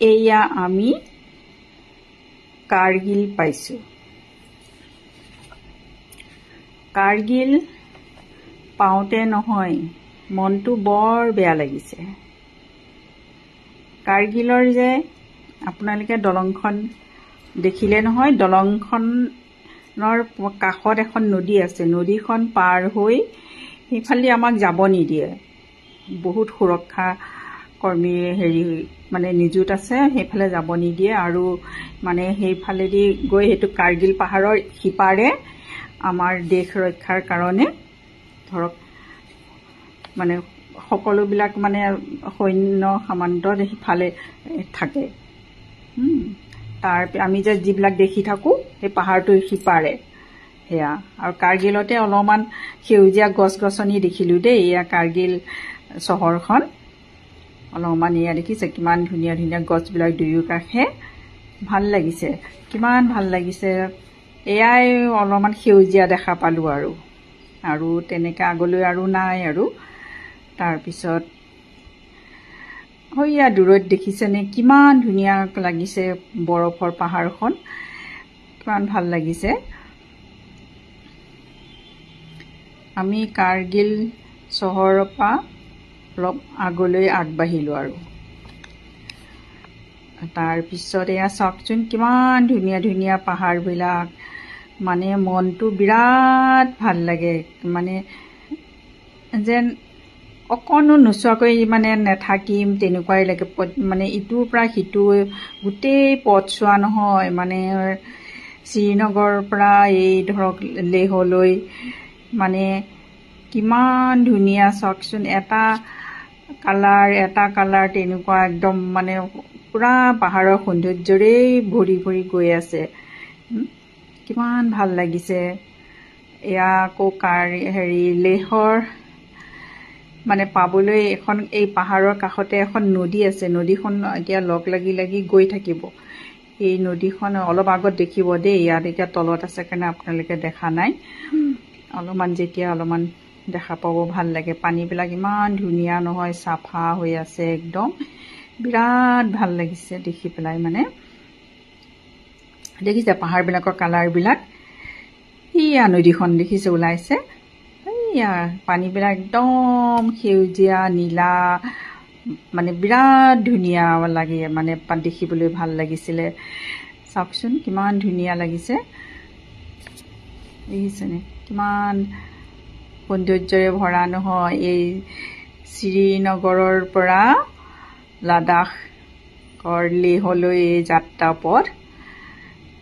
এয়া আমি কাৰ্গিল পাইছো। কাৰ্গিল পাওঁতে নহয় মনটো বৰ বেয়া লাগিছে। কাৰ্গিলৰ যে আপোনালোকে দলংখন দেখিলে নহয়, দলংখনৰ কাষত এখন নদী আছে। নদীখন পাৰ হৈ সেইফালে আমাক যাব নিদিয়ে। বহুত সুৰক্ষা কৰ্মী মানে নিযুত আছে, সেইফালে যাব নিদিয়ে। আৰু মানে সেইফালেদি গৈ সেইটো কাৰ্গিল পাহাৰৰ সিপাৰে আমাৰ দেশ ৰক্ষাৰ কাৰণে ধৰক মানে সকলোবিলাক মানে সৈন্য সামন্ত সিফালে থাকে। আমি যে যিবিলাক দেখি থাকোঁ সেই পাহাৰটোৰ সিপাৰে সেয়া। আৰু কাৰ্গিলতে অলপমান সেউজীয়া গছ গছনি দেখিলোঁ দেই। এয়া কাৰ্গিল চহৰখন অলপমান এয়া দেখিছে কিমান ধুনীয়া ধুনীয়া গছবিলাক দুয়ো কাষে। ভাল লাগিছে, কিমান ভাল লাগিছে। এয়াই অলপমান সেউজীয়া দেখা পালোঁ আৰু তেনেকৈ আগলৈ আৰু নাই। আৰু তাৰপিছত সৈয়া দূৰত দেখিছেনে কিমান ধুনীয়া লাগিছে বৰফৰ পাহাৰখন, কিমান ভাল লাগিছে। আমি কাৰ্গিল চহৰৰ পৰা অলপ আগলৈ আগবাঢ়িলোঁ আৰু তাৰপিছত এয়া চাওকচোন কিমান ধুনীয়া ধুনীয়া পাহাৰবিলাক। মানে মনটো বিৰাট ভাল লাগে, মানে যেন অকণো নোচোৱাকৈ মানে নাথাকিম তেনেকুৱাই লাগে। মানে ইটোৰ পৰা সিটো গোটেই পথছোৱা নহয়, মানে শ্ৰীনগৰৰ পৰা এই ধৰক লেহলৈ মানে কিমান ধুনীয়া চাওকচোন। এটা কালাৰ তেনেকুৱা একদম মানে পুৰা পাহাৰৰ সৌন্দৰ্যৰেই ভৰি ভৰি গৈ আছে। কিমান ভাল লাগিছে। এয়া আকৌ লেহৰ মানে পাবলৈ এই পাহাৰৰ কাষতে এখন নদী আছে। নদীখন এতিয়া লগ লাগি লাগি গৈ থাকিব। এই নদীখন অলপ আগত দেখিব দেই। ইয়াত এতিয়া তলত আছে কাৰণে আপোনালোকে দেখা নাই। অলপমান দেখা পাব, ভাল লাগে। পানীবিলাক ইমান ধুনীয়া নহয়, চাফা হৈ আছে একদম। বিৰাট ভাল লাগিছে দেখি পেলাই। মানে দেখিছে পাহাৰবিলাকৰ কালাৰবিলাক। এয়া নদীখন দেখিছে ওলাইছে, এয়া পানীবিলাক একদম সেউজীয়া নীলা, মানে বিৰাট ধুনীয়া লাগে। মানে দেখিবলৈ ভাল লাগিছিলে। চাওকচোন কিমান ধুনীয়া লাগিছে, দেখিছেনে কিমান সৌন্দৰ্যৰে ভৰা নহয়। এই শ্ৰীনগৰৰ পৰা লাডাখৰ লেহলৈ এই যাত্ৰা পথ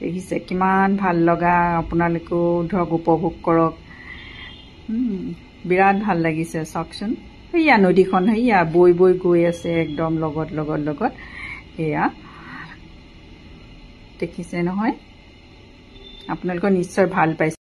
দেখিছে কিমান ভাল লগা। আপোনালোকেও ধৰক উপভোগ কৰক, বিৰাট ভাল লাগিছে। চাওকচোন সেয়া নদীখন সেয়া বৈ বৈ গৈ আছে একদম লগত লগত লগত। সেয়া দেখিছে নহয়, আপোনালোকে নিশ্চয় ভাল পাইছে।